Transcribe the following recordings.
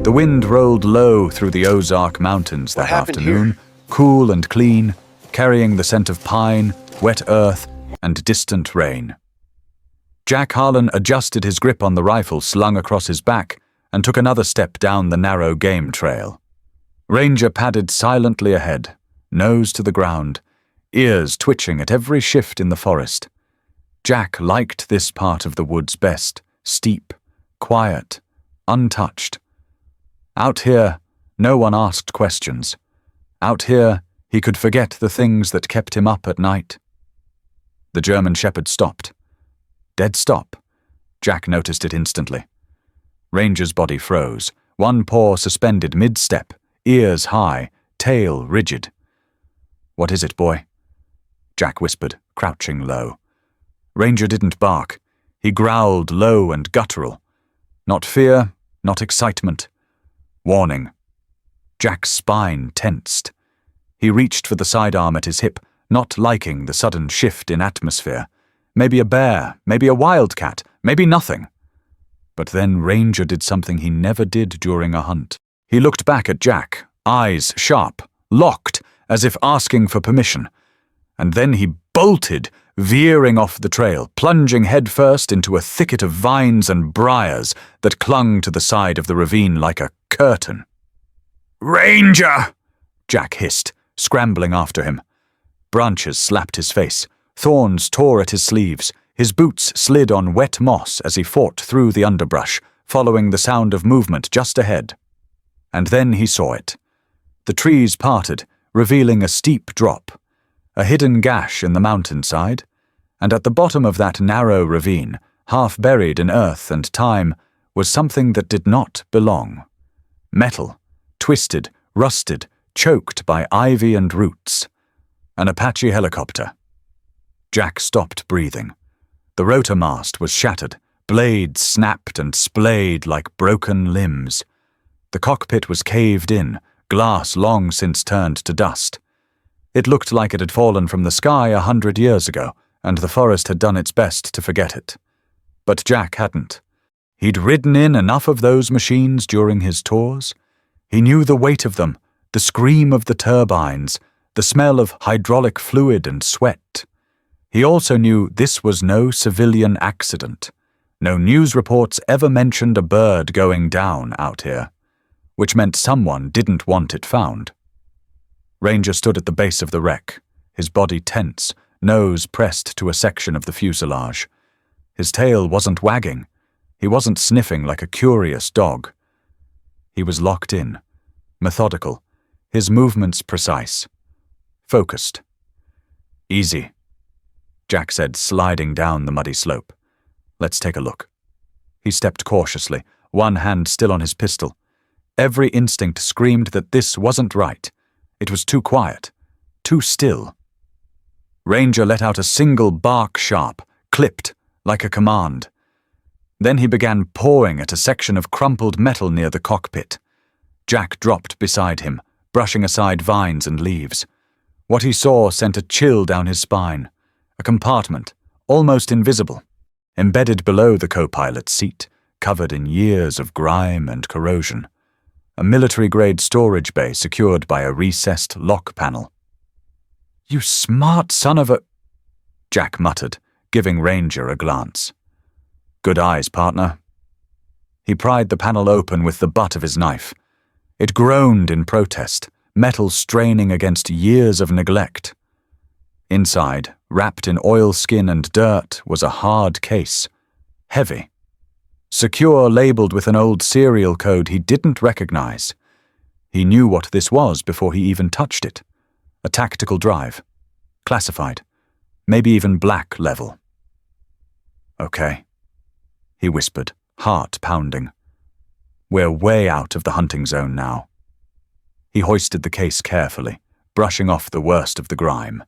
The wind rolled low through the Ozark Mountains that afternoon, cool and clean, carrying the scent of pine, wet earth, and distant rain. Jack Harlan adjusted his grip on the rifle slung across his back and took another step down the narrow game trail. Ranger padded silently ahead, nose to the ground, ears twitching at every shift in the forest. Jack liked this part of the woods best, steep, quiet, untouched. Out here, no one asked questions. Out here, he could forget the things that kept him up at night. The German shepherd stopped. Dead stop. Jack noticed it instantly. Ranger's body froze, one paw suspended mid-step, ears high, tail rigid. "What is it, boy?" Jack whispered, crouching low. Ranger didn't bark. He growled low and guttural. Not fear, not excitement. Warning. Jack's spine tensed. He reached for the sidearm at his hip, not liking the sudden shift in atmosphere. Maybe a bear, maybe a wildcat, maybe nothing. But then Ranger did something he never did during a hunt. He looked back at Jack, eyes sharp, locked, as if asking for permission. And then he bolted, veering off the trail, plunging headfirst into a thicket of vines and briars that clung to the side of the ravine like a curtain. "Ranger!" Jack hissed, scrambling after him. Branches slapped his face, thorns tore at his sleeves, his boots slid on wet moss as he fought through the underbrush, following the sound of movement just ahead. And then he saw it. The trees parted, revealing a steep drop, a hidden gash in the mountainside, and at the bottom of that narrow ravine, half buried in earth and time, was something that did not belong. Metal, twisted, rusted, choked by ivy and roots. An Apache helicopter. Jack stopped breathing. The rotor mast was shattered, blades snapped and splayed like broken limbs. The cockpit was caved in, glass long since turned to dust. It looked like it had fallen from the sky 100 years ago, and the forest had done its best to forget it. But Jack hadn't. He'd ridden in enough of those machines during his tours. He knew the weight of them, the scream of the turbines, the smell of hydraulic fluid and sweat. He also knew this was no civilian accident. No news reports ever mentioned a bird going down out here, which meant someone didn't want it found. Ranger stood at the base of the wreck, his body tense, nose pressed to a section of the fuselage. His tail wasn't wagging. He wasn't sniffing like a curious dog. He was locked in, methodical, his movements precise, focused. "Easy," Jack said, sliding down the muddy slope. "Let's take a look." He stepped cautiously, one hand still on his pistol. Every instinct screamed that this wasn't right. It was too quiet, too still. Ranger let out a single bark sharp, clipped, like a command. Then he began pawing at a section of crumpled metal near the cockpit. Jack dropped beside him, brushing aside vines and leaves. What he saw sent a chill down his spine. A compartment, almost invisible, embedded below the co-pilot's seat, covered in years of grime and corrosion. A military-grade storage bay secured by a recessed lock panel. "You smart son of a—" Jack muttered, giving Ranger a glance. "Good eyes, partner." He pried the panel open with the butt of his knife. It groaned in protest, metal straining against years of neglect. Inside, wrapped in oilskin and dirt, was a hard case. Heavy. Secure, labeled with an old serial code he didn't recognize. He knew what this was before he even touched it. A tactical drive. Classified. Maybe even black level. "Okay," he whispered, heart pounding. "We're way out of the hunting zone now." He hoisted the case carefully, brushing off the worst of the grime.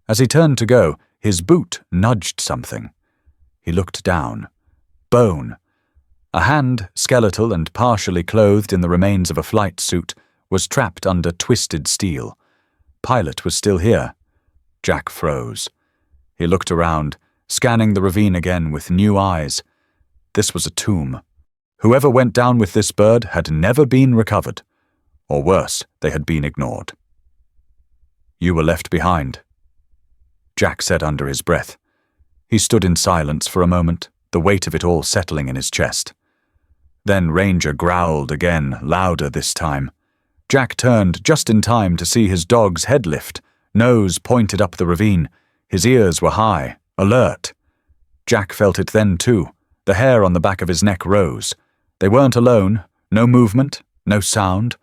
As he turned to go, his boot nudged something. He looked down. Bone. A hand, skeletal and partially clothed in the remains of a flight suit, was trapped under twisted steel. Pilot was still here. Jack froze. He looked around, scanning the ravine again with new eyes. This was a tomb. Whoever went down with this bird had never been recovered. Or worse, they had been ignored. "You were left behind," Jack said under his breath. He stood in silence for a moment, the weight of it all settling in his chest. Then Ranger growled again, louder this time. Jack turned just in time to see his dog's head lift, nose pointed up the ravine. His ears were high, alert. Jack felt it then too. The hair on the back of his neck rose. They weren't alone, no movement, no sound.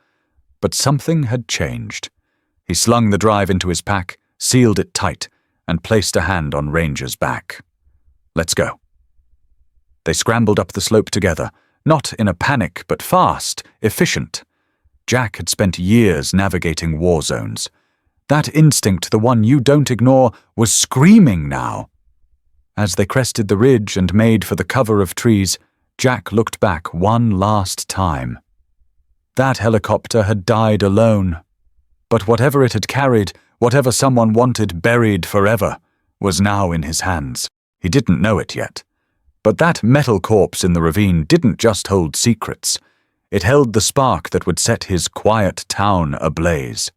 But something had changed. He slung the drive into his pack, sealed it tight, and placed a hand on Ranger's back. "Let's go." They scrambled up the slope together, not in a panic, but fast, efficient. Jack had spent years navigating war zones. That instinct, the one you don't ignore, was screaming now. As they crested the ridge and made for the cover of trees, Jack looked back one last time. That helicopter had died alone. But whatever it had carried, whatever someone wanted buried forever, was now in his hands. He didn't know it yet. But that metal corpse in the ravine didn't just hold secrets. It held the spark that would set his quiet town ablaze.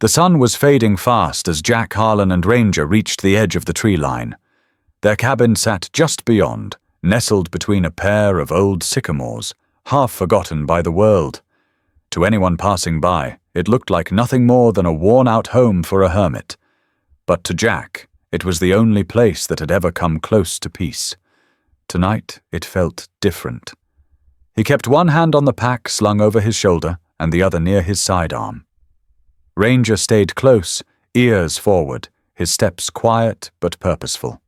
The sun was fading fast as Jack, Harlan, and Ranger reached the edge of the tree line. Their cabin sat just beyond, nestled between a pair of old sycamores, half forgotten by the world. To anyone passing by, it looked like nothing more than a worn-out home for a hermit. But to Jack, it was the only place that had ever come close to peace. Tonight, it felt different. He kept one hand on the pack slung over his shoulder and the other near his sidearm. Ranger stayed close, ears forward, his steps quiet but purposeful.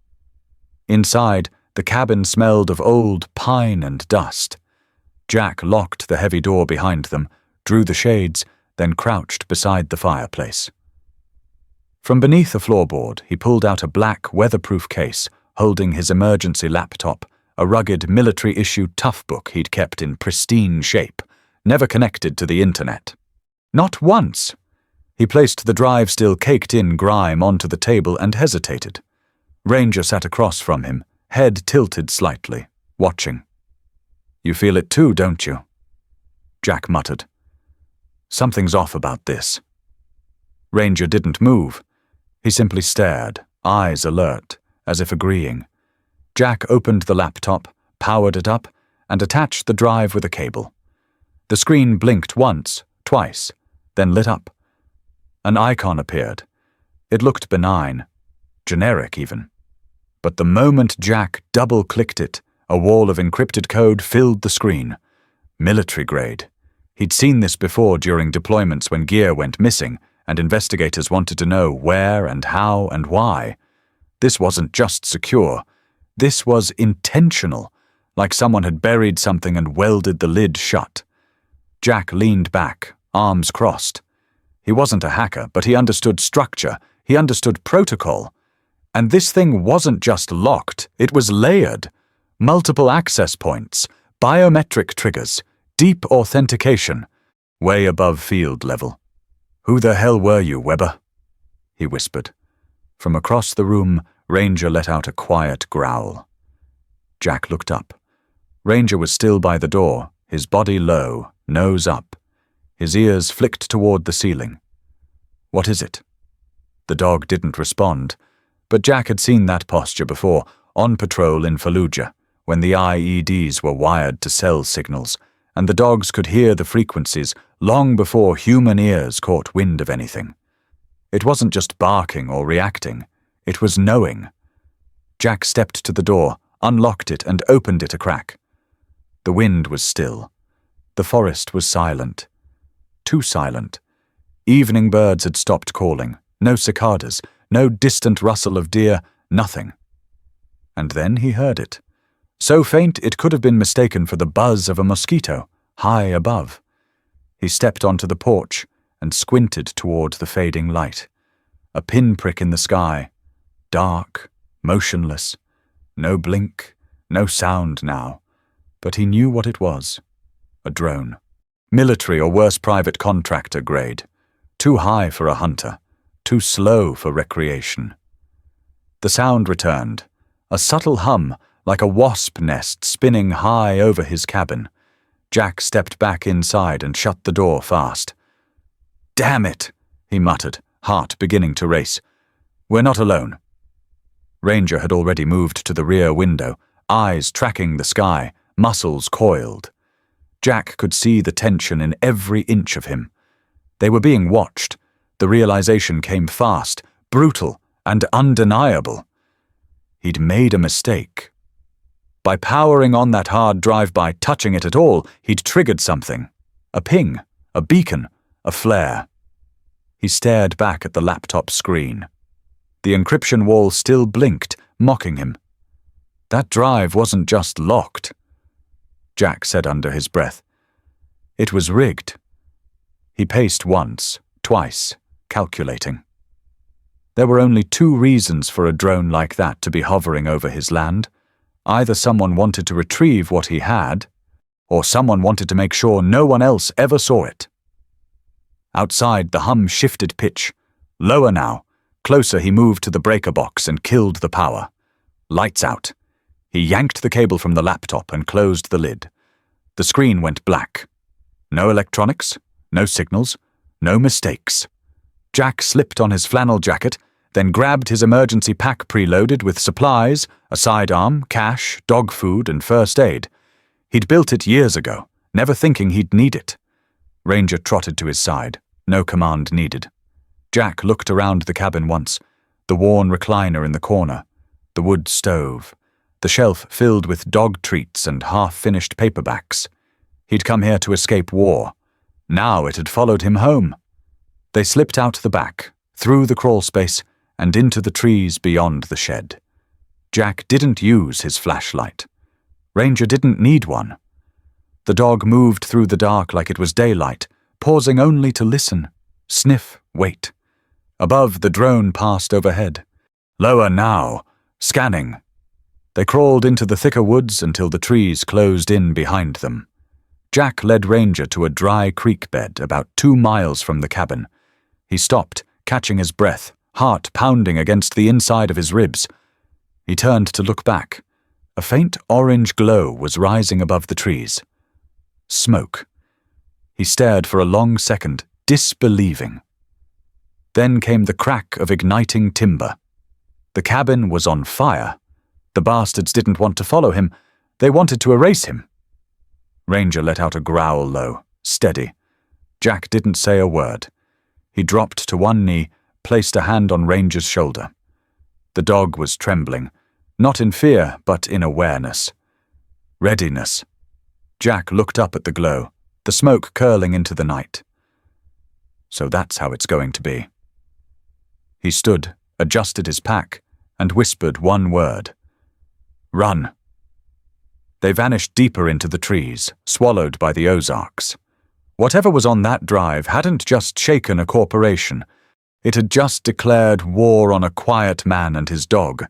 Inside, the cabin smelled of old pine and dust. Jack locked the heavy door behind them, drew the shades, then crouched beside the fireplace. From beneath a floorboard, he pulled out a black, weatherproof case, holding his emergency laptop, a rugged military-issue tough book he'd kept in pristine shape, never connected to the internet. Not once! He placed the drive still caked in grime onto the table and hesitated. Ranger sat across from him, head tilted slightly, watching. "You feel it too, don't you?" Jack muttered. "Something's off about this." Ranger didn't move. He simply stared, eyes alert, as if agreeing. Jack opened the laptop, powered it up, and attached the drive with a cable. The screen blinked once, twice, then lit up. An icon appeared. It looked benign, generic even. But the moment Jack double-clicked it, a wall of encrypted code filled the screen. Military grade. He'd seen this before during deployments when gear went missing, and investigators wanted to know where and how and why. This wasn't just secure. This was intentional, like someone had buried something and welded the lid shut. Jack leaned back, arms crossed. He wasn't a hacker, but he understood structure. He understood protocol. And this thing wasn't just locked, it was layered. Multiple access points, biometric triggers, deep authentication, way above field level. "Who the hell were you, Weber?" he whispered. From across the room, Ranger let out a quiet growl. Jack looked up. Ranger was still by the door, his body low, nose up. His ears flicked toward the ceiling. "What is it?" The dog didn't respond, but Jack had seen that posture before, on patrol in Fallujah, when the IEDs were wired to cell signals, and the dogs could hear the frequencies long before human ears caught wind of anything. It wasn't just barking or reacting, it was knowing. Jack stepped to the door, unlocked it, and opened it a crack. The wind was still. The forest was silent. Too silent. Evening birds had stopped calling, no cicadas, no distant rustle of deer, nothing. And then he heard it. So faint it could have been mistaken for the buzz of a mosquito, high above. He stepped onto the porch and squinted toward the fading light. A pinprick in the sky, dark, motionless, no blink, no sound now, but he knew what it was. A drone. Military or worse private contractor grade. Too high for a hunter, too slow for recreation. The sound returned, a subtle hum like a wasp nest spinning high over his cabin. Jack stepped back inside and shut the door fast. "Damn it," he muttered, heart beginning to race. "We're not alone." Ranger had already moved to the rear window, eyes tracking the sky, muscles coiled. Jack could see the tension in every inch of him. They were being watched. The realization came fast, brutal, and undeniable. He'd made a mistake. By powering on that hard drive, by touching it at all, he'd triggered something. A ping, a beacon, a flare. He stared back at the laptop screen. The encryption wall still blinked, mocking him. That drive wasn't just locked. Jack said under his breath. It was rigged. He paced once, twice, calculating. There were only two reasons for a drone like that to be hovering over his land. Either someone wanted to retrieve what he had, or someone wanted to make sure no one else ever saw it. Outside, the hum shifted pitch. Lower now. Closer, he moved to the breaker box and killed the power. Lights out. He yanked the cable from the laptop and closed the lid. The screen went black. No electronics, no signals, no mistakes. Jack slipped on his flannel jacket, then grabbed his emergency pack preloaded with supplies, a sidearm, cash, dog food, and first aid. He'd built it years ago, never thinking he'd need it. Ranger trotted to his side. No command needed. Jack looked around the cabin once. The worn recliner in the corner. The wood stove. The shelf filled with dog treats and half-finished paperbacks. He'd come here to escape war. Now it had followed him home. They slipped out the back, through the crawl space, and into the trees beyond the shed. Jack didn't use his flashlight. Ranger didn't need one. The dog moved through the dark like it was daylight, pausing only to listen, sniff, wait. Above, the drone passed overhead. Lower now, scanning. They crawled into the thicker woods until the trees closed in behind them. Jack led Ranger to a dry creek bed about 2 miles from the cabin. He stopped, catching his breath, heart pounding against the inside of his ribs. He turned to look back. A faint orange glow was rising above the trees. Smoke. He stared for a long second, disbelieving. Then came the crack of igniting timber. The cabin was on fire. The bastards didn't want to follow him. They wanted to erase him. Ranger let out a growl low, steady. Jack didn't say a word. He dropped to one knee, placed a hand on Ranger's shoulder. The dog was trembling, not in fear, but in awareness. Readiness. Jack looked up at the glow, the smoke curling into the night. So that's how it's going to be. He stood, adjusted his pack, and whispered one word. Run. They vanished deeper into the trees, swallowed by the Ozarks. Whatever was on that drive hadn't just shaken a corporation. It had just declared war on a quiet man and his dog,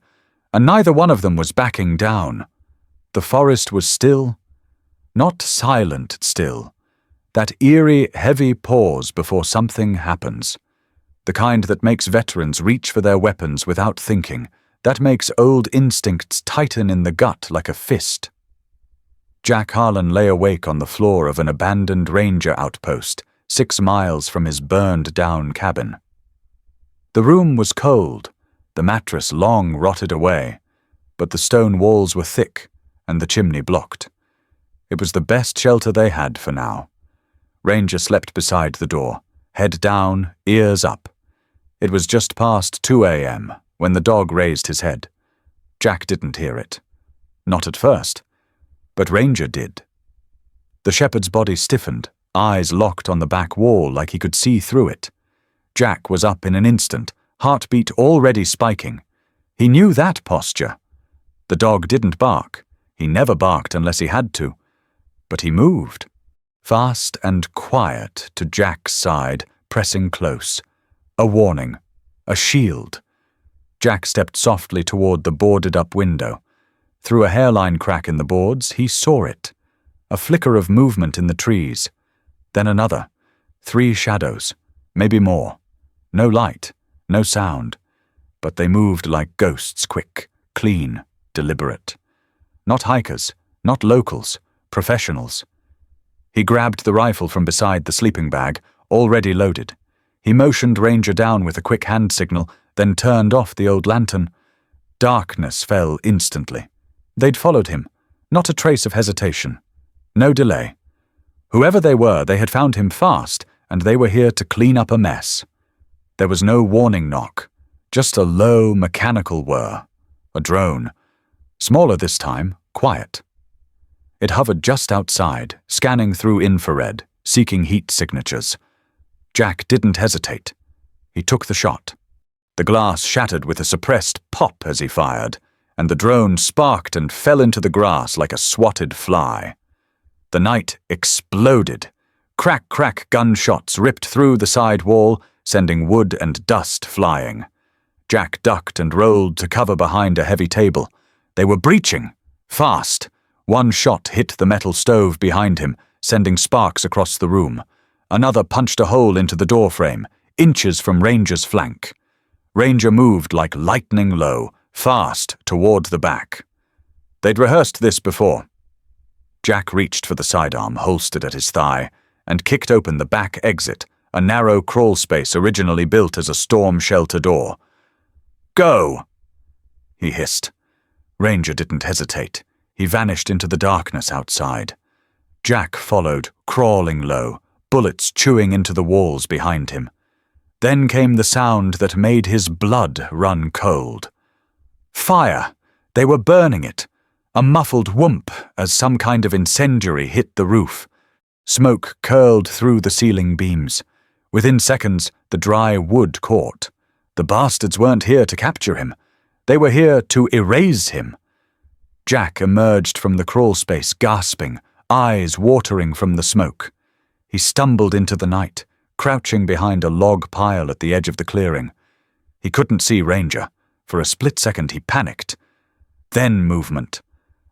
and neither one of them was backing down. The forest was still, not silent still. That eerie, heavy pause before something happens. The kind that makes veterans reach for their weapons without thinking, that makes old instincts tighten in the gut like a fist. Jack Harlan lay awake on the floor of an abandoned ranger outpost, 6 miles from his burned-down cabin. The room was cold, the mattress long rotted away, but the stone walls were thick and the chimney blocked. It was the best shelter they had for now. Ranger slept beside the door, head down, ears up. It was just past 2 a.m. when the dog raised his head. Jack didn't hear it. Not at first. But Ranger did. The shepherd's body stiffened, eyes locked on the back wall like he could see through it. Jack was up in an instant, heartbeat already spiking. He knew that posture. The dog didn't bark. He never barked unless he had to. But he moved, fast and quiet, to Jack's side, pressing close. A warning. A shield. Jack stepped softly toward the boarded-up window. Through a hairline crack in the boards, he saw it. A flicker of movement in the trees. Then another. 3 shadows. Maybe more. No light. No sound. But they moved like ghosts, quick, clean, deliberate. Not hikers. Not locals. Professionals. He grabbed the rifle from beside the sleeping bag, already loaded. He motioned Ranger down with a quick hand signal, then turned off the old lantern. Darkness fell instantly. They'd followed him. Not a trace of hesitation. No delay. Whoever they were, they had found him fast, and they were here to clean up a mess. There was no warning knock, just a low, mechanical whir. A drone. Smaller this time, quiet. It hovered just outside, scanning through infrared, seeking heat signatures. Jack didn't hesitate. He took the shot. The glass shattered with a suppressed pop as he fired, and the drone sparked and fell into the grass like a swatted fly. The night exploded. Crack, crack gunshots ripped through the side wall, sending wood and dust flying. Jack ducked and rolled to cover behind a heavy table. They were breaching. Fast. One shot hit the metal stove behind him, sending sparks across the room. Another punched a hole into the doorframe, inches from Ranger's flank. Ranger moved like lightning low, fast toward the back. They'd rehearsed this before. Jack reached for the sidearm holstered at his thigh and kicked open the back exit, a narrow crawl space originally built as a storm shelter door. "Go!" he hissed. Ranger didn't hesitate. He vanished into the darkness outside. Jack followed, crawling low, bullets chewing into the walls behind him. Then came the sound that made his blood run cold. Fire! They were burning it. A muffled whoomp as some kind of incendiary hit the roof. Smoke curled through the ceiling beams. Within seconds, the dry wood caught. The bastards weren't here to capture him. They were here to erase him. Jack emerged from the crawl space gasping, eyes watering from the smoke. He stumbled into the night, crouching behind a log pile at the edge of the clearing. He couldn't see Ranger. For a split second he panicked. Then movement.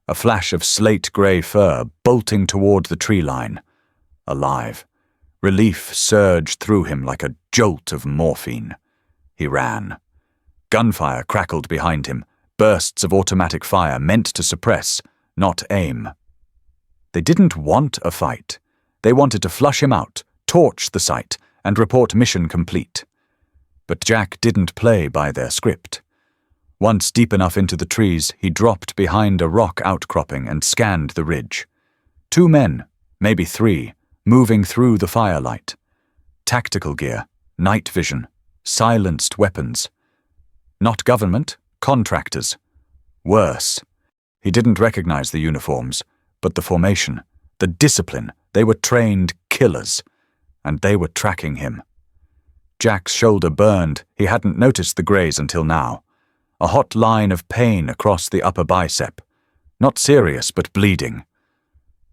A flash of slate-grey fur bolting toward the tree line. Alive. Relief surged through him like a jolt of morphine. He ran. Gunfire crackled behind him, bursts of automatic fire meant to suppress, not aim. They didn't want a fight. They wanted to flush him out, torch the site, and report mission complete. But Jack didn't play by their script. Once deep enough into the trees, he dropped behind a rock outcropping and scanned the ridge. 2 men, maybe 3, moving through the firelight. Tactical gear, night vision, silenced weapons. Not government, contractors. Worse. He didn't recognize the uniforms, but the formation, the discipline. They were trained killers, and they were tracking him. Jack's shoulder burned. He hadn't noticed the graze until now. A hot line of pain across the upper bicep. Not serious, but bleeding.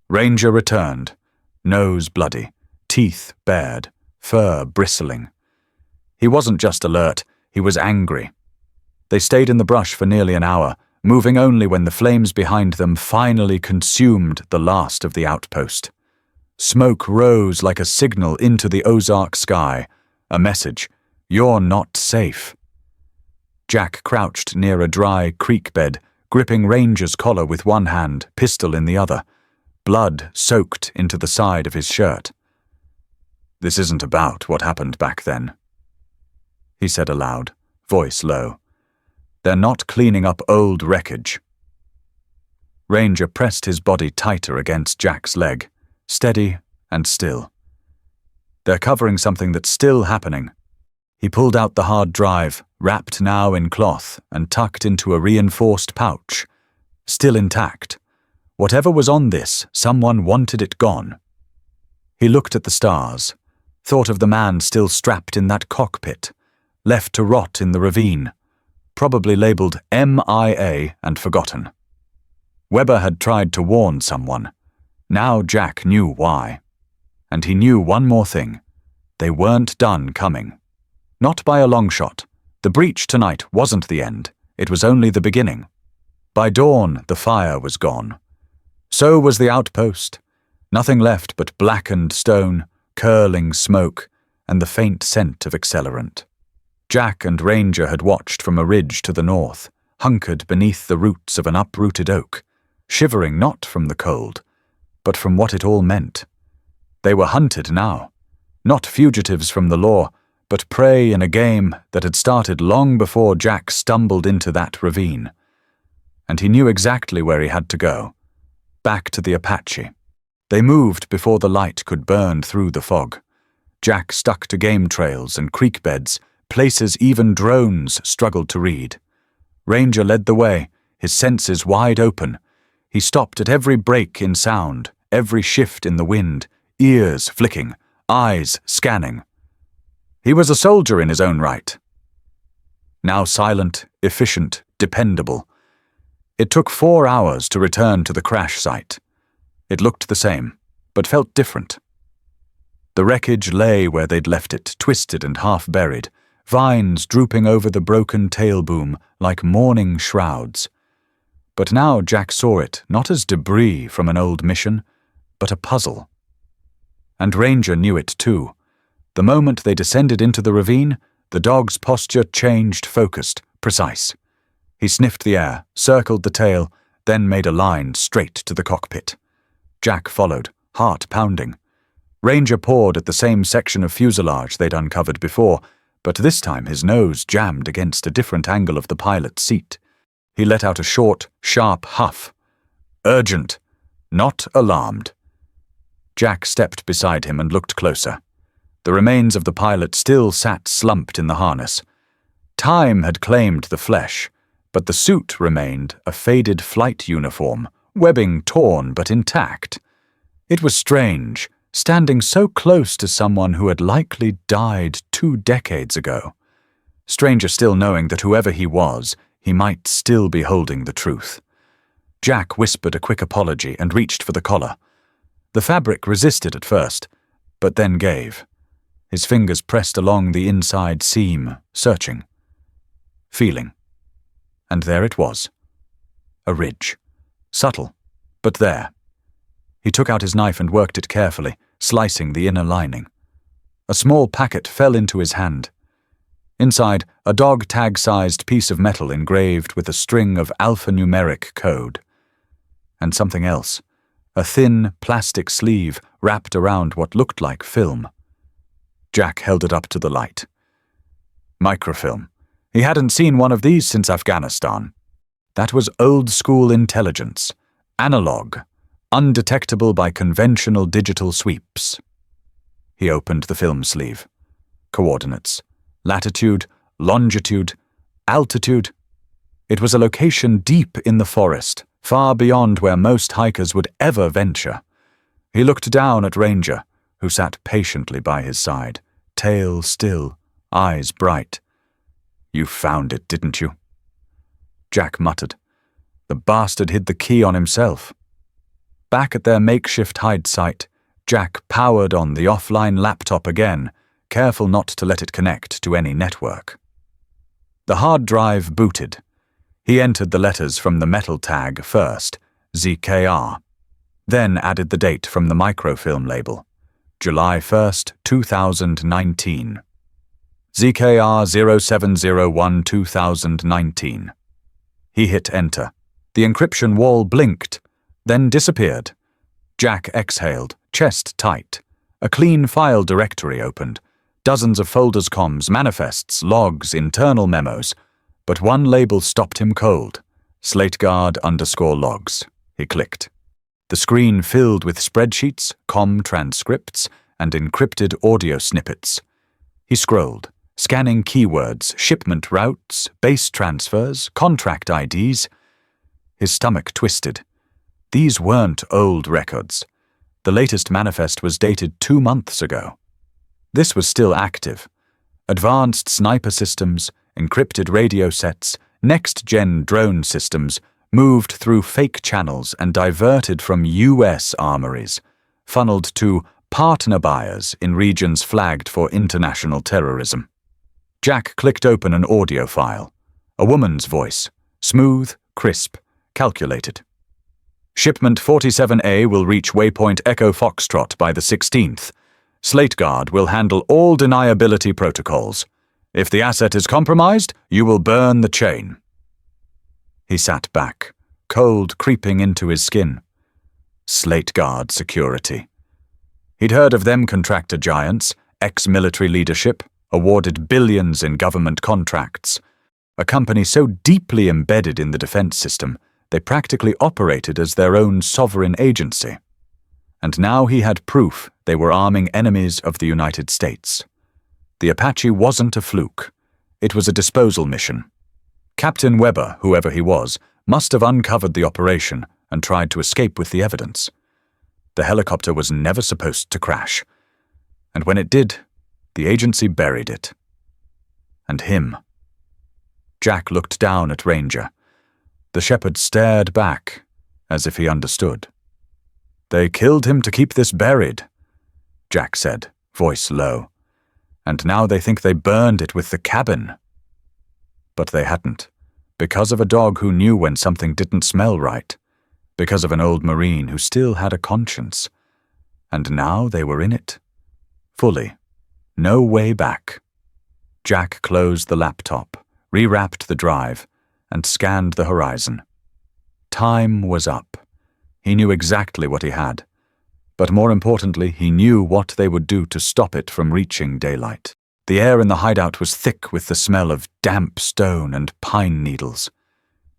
Ranger returned, nose bloody, teeth bared, fur bristling. He wasn't just alert, he was angry. They stayed in the brush for nearly an hour, moving only when the flames behind them finally consumed the last of the outpost. Smoke rose like a signal into the Ozark sky, a message, "You're not safe." Jack crouched near a dry creek bed, gripping Ranger's collar with one hand, pistol in the other. Blood soaked into the side of his shirt. "This isn't about what happened back then," he said aloud, voice low. "They're not cleaning up old wreckage." Ranger pressed his body tighter against Jack's leg, steady and still. "They're covering something that's still happening." He pulled out the hard drive, wrapped now in cloth and tucked into a reinforced pouch. Still intact. Whatever was on this, someone wanted it gone. He looked at the stars, thought of the man still strapped in that cockpit, left to rot in the ravine, probably labeled MIA and forgotten. Weber had tried to warn someone. Now Jack knew why. And he knew one more thing. They weren't done coming. Not by a long shot. The breach tonight wasn't the end. It was only the beginning. By dawn, the fire was gone. So was the outpost. Nothing left but blackened stone, curling smoke, and the faint scent of accelerant. Jack and Ranger had watched from a ridge to the north, hunkered beneath the roots of an uprooted oak, shivering not from the cold, but from what it all meant. They were hunted now, not fugitives from the law, but prey in a game that had started long before Jack stumbled into that ravine. And he knew exactly where he had to go, back to the Apache. They moved before the light could burn through the fog. Jack stuck to game trails and creek beds, places even drones struggled to read. Ranger led the way, his senses wide open. He stopped at every break in sound, every shift in the wind, ears flicking, eyes scanning. He was a soldier in his own right. Now silent, efficient, dependable. It took 4 hours to return to the crash site. It looked the same, but felt different. The wreckage lay where they'd left it, twisted and half-buried, vines drooping over the broken tail boom like mourning shrouds. But now Jack saw it not as debris from an old mission, but a puzzle. And Ranger knew it too. The moment they descended into the ravine, the dog's posture changed, focused, precise. He sniffed the air, circled the tail, then made a line straight to the cockpit. Jack followed, heart pounding. Ranger pawed at the same section of fuselage they'd uncovered before, but this time his nose jammed against a different angle of the pilot's seat. He let out a short, sharp huff. Urgent, not alarmed. Jack stepped beside him and looked closer. The remains of the pilot still sat slumped in the harness. Time had claimed the flesh, but the suit remained a faded flight uniform, webbing torn but intact. It was strange, standing so close to someone who had likely died 2 decades ago. Stranger still knowing that whoever he was, he might still be holding the truth. Jack whispered a quick apology and reached for the collar. The fabric resisted at first, but then gave. His fingers pressed along the inside seam, searching, feeling. And there it was. A ridge. Subtle, but there. He took out his knife and worked it carefully, slicing the inner lining. A small packet fell into his hand. Inside, a dog tag-sized piece of metal engraved with a string of alphanumeric code. And something else. A thin, plastic sleeve wrapped around what looked like film. Jack held it up to the light. Microfilm. He hadn't seen one of these since Afghanistan. That was old-school intelligence. Analog. Undetectable by conventional digital sweeps. He opened the film sleeve. Coordinates. Latitude, longitude, altitude. It was a location deep in the forest, far beyond where most hikers would ever venture. He looked down at Ranger, who sat patiently by his side, tail still, eyes bright. "You found it, didn't you?" Jack muttered. The bastard hid the key on himself. Back at their makeshift hide site, Jack powered on the offline laptop again, careful not to let it connect to any network. The hard drive booted. He entered the letters from the metal tag first, ZKR, then added the date from the microfilm label, July 1st, 2019. ZKR 0701-2019. He hit enter. The encryption wall blinked, then disappeared. Jack exhaled, chest tight. A clean file directory opened. Dozens of folders, comms, manifests, logs, internal memos. But one label stopped him cold. SlateGuard_logs. He clicked. The screen filled with spreadsheets, comm transcripts, and encrypted audio snippets. He scrolled, scanning keywords, shipment routes, base transfers, contract IDs. His stomach twisted. These weren't old records. The latest manifest was dated 2 months ago. This was still active. Advanced sniper systems, encrypted radio sets, next-gen drone systems moved through fake channels and diverted from U.S. armories, funneled to partner buyers in regions flagged for international terrorism. Jack clicked open an audio file. A woman's voice, smooth, crisp, calculated. Shipment 47A will reach waypoint Echo Foxtrot by the 16th. SlateGuard will handle all deniability protocols. If the asset is compromised, you will burn the chain. He sat back, cold creeping into his skin. SlateGuard security. He'd heard of them contractor giants, ex-military leadership, awarded billions in government contracts. A company so deeply embedded in the defense system, they practically operated as their own sovereign agency. And now he had proof they were arming enemies of the United States. The Apache wasn't a fluke. It was a disposal mission. Captain Weber, whoever he was, must have uncovered the operation and tried to escape with the evidence. The helicopter was never supposed to crash. And when it did, the agency buried it. And him. Jack looked down at Ranger. The shepherd stared back, as if he understood. "They killed him to keep this buried," Jack said, voice low. "And now they think they burned it with the cabin." But they hadn't, because of a dog who knew when something didn't smell right, because of an old Marine who still had a conscience. And now they were in it. Fully. No way back. Jack closed the laptop, rewrapped the drive, and scanned the horizon. Time was up. He knew exactly what he had. But more importantly, he knew what they would do to stop it from reaching daylight. The air in the hideout was thick with the smell of damp stone and pine needles.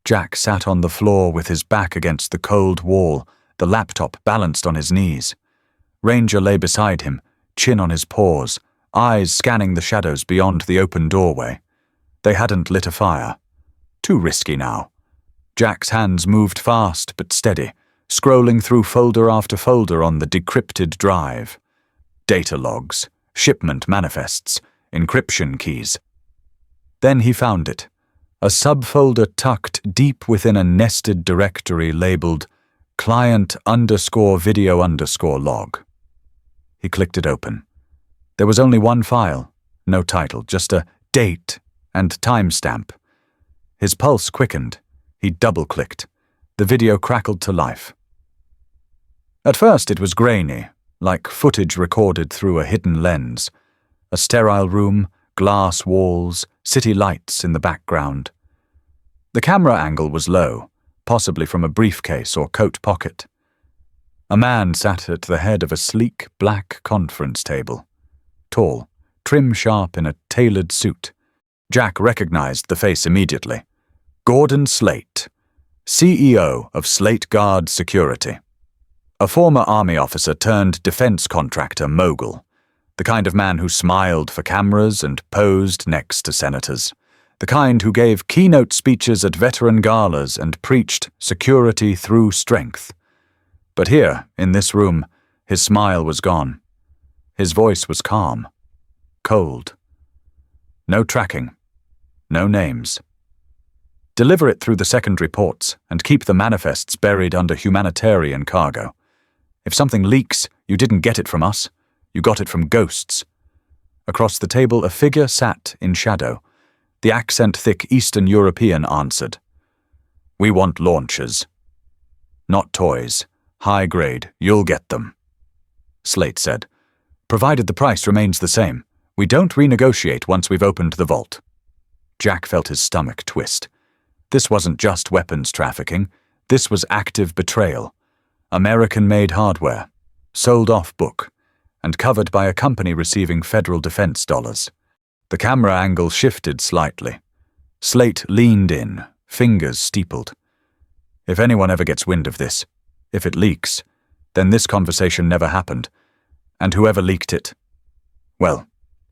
Jack sat on the floor with his back against the cold wall, the laptop balanced on his knees. Ranger lay beside him, chin on his paws, eyes scanning the shadows beyond the open doorway. They hadn't lit a fire. Too risky now. Jack's hands moved fast but steady, scrolling through folder after folder on the decrypted drive. Data logs, shipment manifests, encryption keys. Then he found it, a subfolder tucked deep within a nested directory labeled client_video_log. He clicked it open. There was only one file, no title, just a date and timestamp. His pulse quickened. He double-clicked. The video crackled to life. At first it was grainy, like footage recorded through a hidden lens. A sterile room, glass walls, city lights in the background. The camera angle was low, possibly from a briefcase or coat pocket. A man sat at the head of a sleek black conference table. Tall, trim-sharp in a tailored suit. Jack recognized the face immediately. Gordon Slate, CEO of Slate Guard Security. A former army officer turned defense contractor mogul. The kind of man who smiled for cameras and posed next to senators. The kind who gave keynote speeches at veteran galas and preached security through strength. But here, in this room, his smile was gone. His voice was calm. Cold. No tracking. No names. Deliver it through the secondary ports and keep the manifests buried under humanitarian cargo. If something leaks, you didn't get it from us. You got it from ghosts. Across the table, a figure sat in shadow. The accent-thick Eastern European answered. "We want launchers. Not toys. High grade. You'll get them." Slate said. "Provided the price remains the same. We don't renegotiate once we've opened the vault." Jack felt his stomach twist. This wasn't just weapons trafficking. This was active betrayal. American-made hardware. Sold off book. And covered by a company receiving federal defense dollars. The camera angle shifted slightly. Slate leaned in, fingers steepled. If anyone ever gets wind of this, if it leaks, then this conversation never happened. And whoever leaked it, well,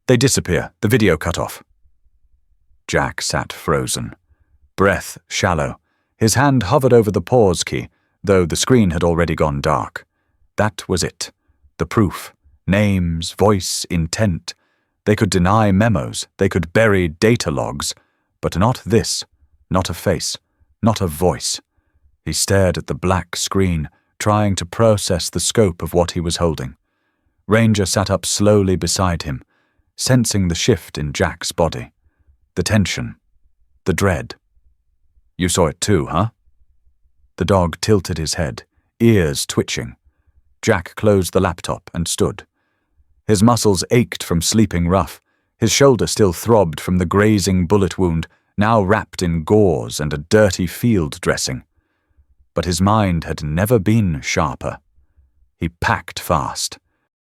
they disappear, the video cut off. Jack sat frozen. Breath shallow. His hand hovered over the pause key, though the screen had already gone dark. That was it. The proof. Names, voice, intent. They could deny memos, they could bury data logs, but not this, not a face, not a voice. He stared at the black screen, trying to process the scope of what he was holding. Ranger sat up slowly beside him, sensing the shift in Jack's body. The tension, the dread. "You saw it too, huh?" The dog tilted his head, ears twitching. Jack closed the laptop and stood. His muscles ached from sleeping rough. His shoulder still throbbed from the grazing bullet wound, now wrapped in gauze and a dirty field dressing. But his mind had never been sharper. He packed fast.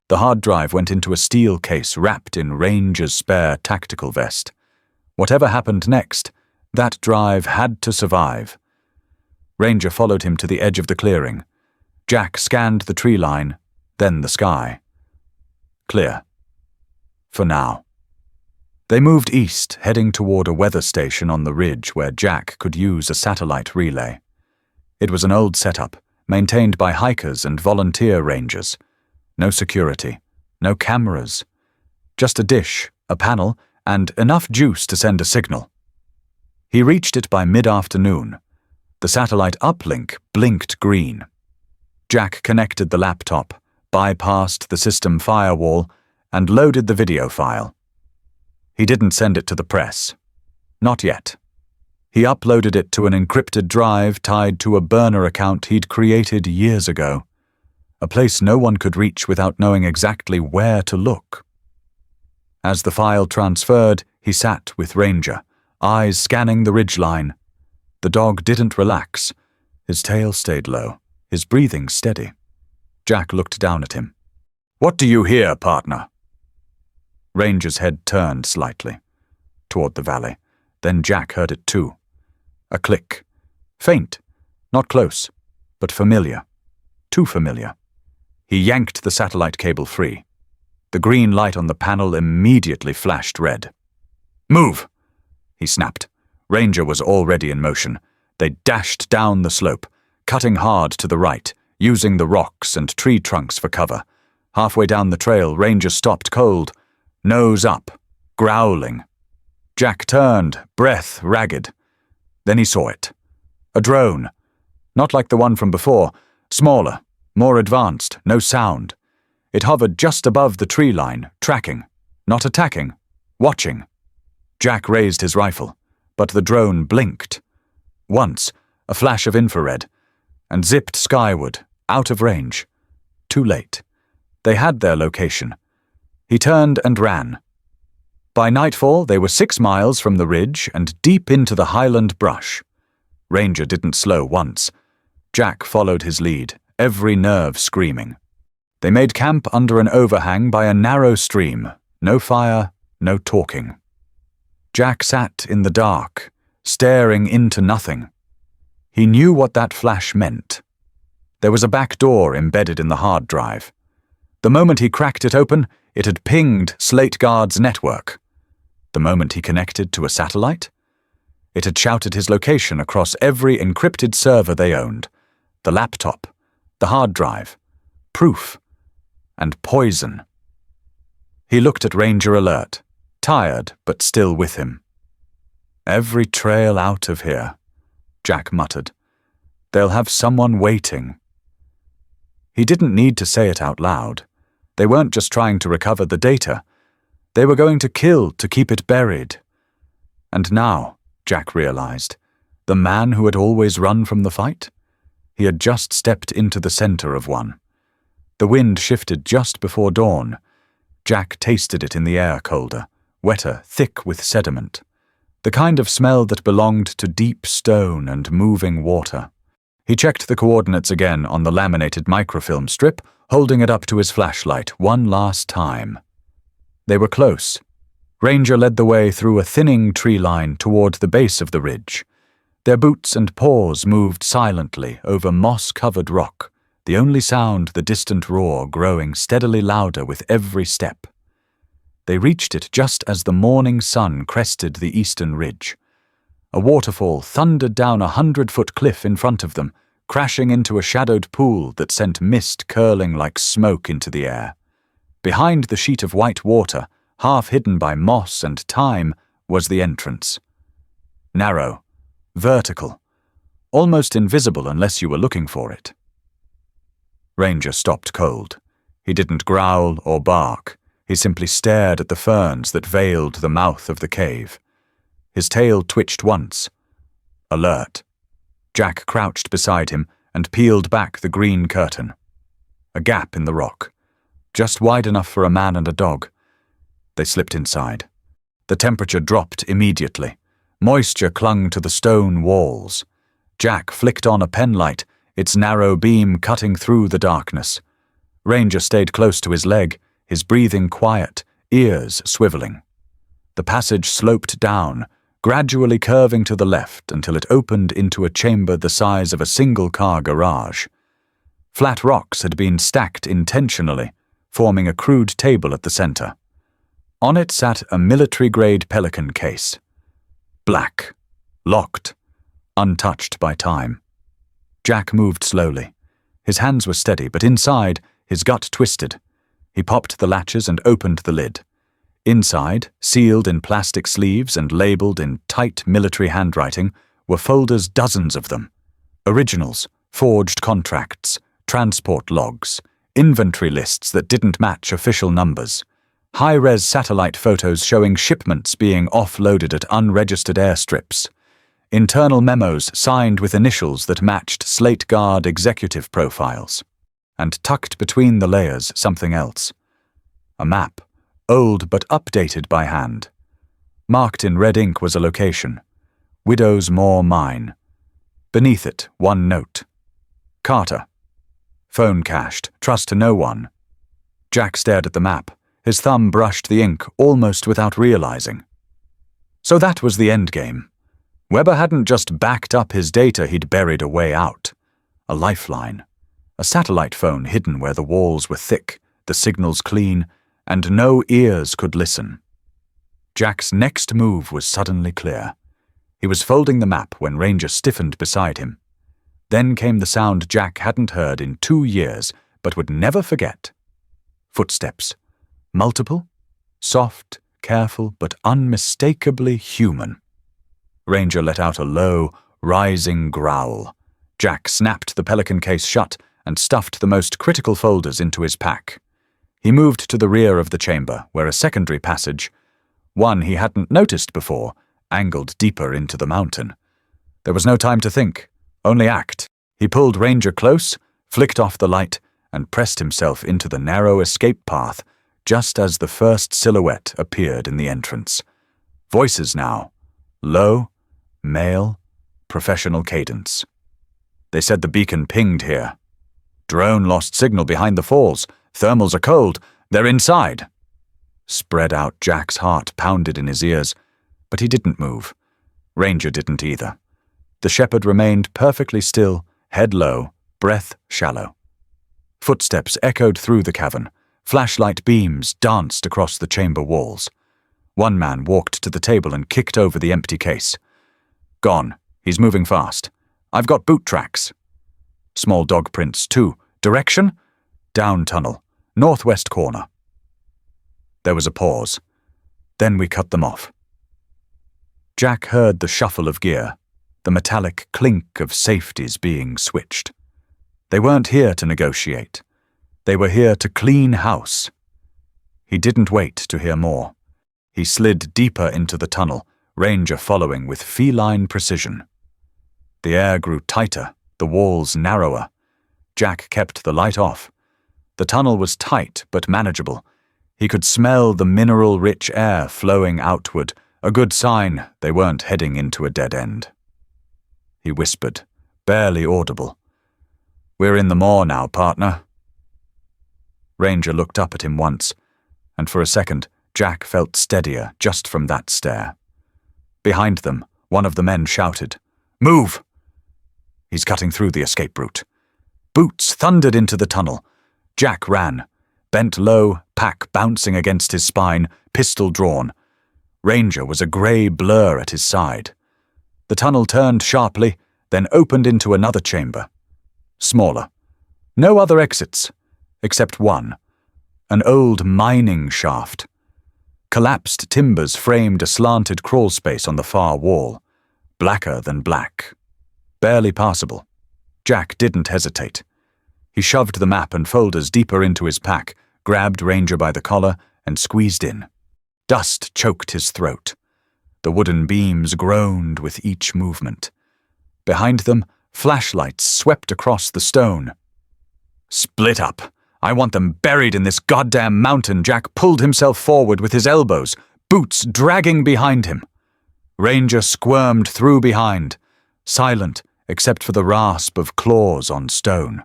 The hard drive went into a steel case wrapped in Ranger's spare tactical vest. Whatever happened next, that drive had to survive. Ranger followed him to the edge of the clearing. Jack scanned the tree line, then the sky. Clear. For now. They moved east, heading toward a weather station on the ridge where Jack could use a satellite relay. It was an old setup, maintained by hikers and volunteer rangers. No security, no cameras. Just a dish, a panel, and enough juice to send a signal. He reached it by mid-afternoon. The satellite uplink blinked green. Jack connected the laptop, bypassed the system firewall, and loaded the video file. He didn't send it to the press. Not yet. He uploaded it to an encrypted drive tied to a burner account he'd created years ago, a place no one could reach without knowing exactly where to look. As the file transferred, he sat with Ranger, eyes scanning the ridgeline. The dog didn't relax. His tail stayed low, his breathing steady. Jack looked down at him. "What do you hear, partner?" Ranger's head turned slightly, toward the valley. Then Jack heard it too. A click. Faint, not close, but familiar. Too familiar. He yanked the satellite cable free. The green light on the panel immediately flashed red. "Move!" he snapped. Ranger was already in motion. They dashed down the slope, cutting hard to the right, using the rocks and tree trunks for cover. Halfway down the trail, Ranger stopped cold, nose up, growling. Jack turned, breath ragged. Then he saw it. A drone. Not like the one from before. Smaller, more advanced, no sound. It hovered just above the tree line, tracking. Not attacking. Watching. Jack raised his rifle, but the drone blinked. Once, a flash of infrared, and zipped skyward, out of range. Too late. They had their location. He turned and ran. By nightfall, they were 6 miles from the ridge and deep into the highland brush. Ranger didn't slow once. Jack followed his lead, every nerve screaming. They made camp under an overhang by a narrow stream. No fire, no talking. Jack sat in the dark, staring into nothing. He knew what that flash meant. There was a back door embedded in the hard drive. The moment he cracked it open, it had pinged Slateguard's network. The moment he connected to a satellite, it had shouted his location across every encrypted server they owned. The laptop, the hard drive, proof, and poison. He looked at Ranger alert, tired but still with him. "Every trail out of here," Jack muttered. "They'll have someone waiting." He didn't need to say it out loud. They weren't just trying to recover the data. They were going to kill to keep it buried. And now, Jack realized, the man who had always run from the fight? He had just stepped into the center of one. The wind shifted just before dawn. Jack tasted it in the air colder, wetter, thick with sediment. The kind of smell that belonged to deep stone and moving water. He checked the coordinates again on the laminated microfilm strip, holding it up to his flashlight one last time. They were close. Ranger led the way through a thinning tree line toward the base of the ridge. Their boots and paws moved silently over moss-covered rock, the only sound the distant roar growing steadily louder with every step. They reached it just as the morning sun crested the eastern ridge. A waterfall thundered down a 100-foot cliff in front of them, crashing into a shadowed pool that sent mist curling like smoke into the air. Behind the sheet of white water, half hidden by moss and thyme, was the entrance. Narrow, vertical, almost invisible unless you were looking for it. Ranger stopped cold. He didn't growl or bark. He simply stared at the ferns that veiled the mouth of the cave. His tail twitched once. Alert. Jack crouched beside him and peeled back the green curtain. A gap in the rock, just wide enough for a man and a dog. They slipped inside. The temperature dropped immediately. Moisture clung to the stone walls. Jack flicked on a penlight, its narrow beam cutting through the darkness. Ranger stayed close to his leg, his breathing quiet, ears swiveling. The passage sloped down, gradually curving to the left until it opened into a chamber the size of a single-car garage. Flat rocks had been stacked intentionally, forming a crude table at the center. On it sat a military-grade Pelican case. Black, locked, untouched by time. Jack moved slowly. His hands were steady, but inside, his gut twisted. He popped the latches and opened the lid. Inside, sealed in plastic sleeves and labeled in tight military handwriting, were folders, dozens of them. Originals, forged contracts, transport logs, inventory lists that didn't match official numbers, high-res satellite photos showing shipments being offloaded at unregistered airstrips, internal memos signed with initials that matched Slate Guard executive profiles, and tucked between the layers something else. A map, old but updated by hand. Marked in red ink was a location. Widow's Moor Mine. Beneath it, one note. Carter. Phone cached. Trust to no one. Jack stared at the map. His thumb brushed the ink almost without realizing. So that was the endgame. Weber hadn't just backed up his data, he'd buried a way out. A lifeline. A satellite phone hidden where the walls were thick, the signals clean, and no ears could listen. Jack's next move was suddenly clear. He was folding the map when Ranger stiffened beside him. Then came the sound Jack hadn't heard in 2 years, but would never forget. Footsteps. Multiple, soft, careful, but unmistakably human. Ranger let out a low, rising growl. Jack snapped the Pelican case shut and stuffed the most critical folders into his pack. He moved to the rear of the chamber, where a secondary passage, one he hadn't noticed before, angled deeper into the mountain. There was no time to think, only act. He pulled Ranger close, flicked off the light, and pressed himself into the narrow escape path just as the first silhouette appeared in the entrance. Voices now. Low, male, professional cadence. They said the beacon pinged here. Drone lost signal behind the falls. Thermals are cold. They're inside. Spread out, Jack's heart pounded in his ears, but he didn't move. Ranger didn't either. The shepherd remained perfectly still, head low, breath shallow. Footsteps echoed through the cavern. Flashlight beams danced across the chamber walls. One man walked to the table and kicked over the empty case. Gone. He's moving fast. I've got boot tracks. Small dog prints, too. Direction? Down tunnel. Northwest corner. There was a pause. Then we cut them off. Jack heard the shuffle of gear, the metallic clink of safeties being switched. They weren't here to negotiate. They were here to clean house. He didn't wait to hear more. He slid deeper into the tunnel, Ranger following with feline precision. The air grew tighter, the walls narrower. Jack kept the light off. The tunnel was tight but manageable. He could smell the mineral-rich air flowing outward, a good sign they weren't heading into a dead end. He whispered, barely audible. We're in the moor now, partner. Ranger looked up at him once, and for a second, Jack felt steadier just from that stare. Behind them, one of the men shouted, Move! He's cutting through the escape route. Boots thundered into the tunnel. Jack ran, bent low, pack bouncing against his spine, pistol drawn. Ranger was a grey blur at his side. The tunnel turned sharply, then opened into another chamber. Smaller. No other exits, except one. An old mining shaft. Collapsed timbers framed a slanted crawl space on the far wall. Blacker than black. Barely passable. Jack didn't hesitate. He shoved the map and folders deeper into his pack, grabbed Ranger by the collar, and squeezed in. Dust choked his throat. The wooden beams groaned with each movement. Behind them, flashlights swept across the stone. Split up. I want them buried in this goddamn mountain. Jack pulled himself forward with his elbows, boots dragging behind him. Ranger squirmed through behind, silent except for the rasp of claws on stone.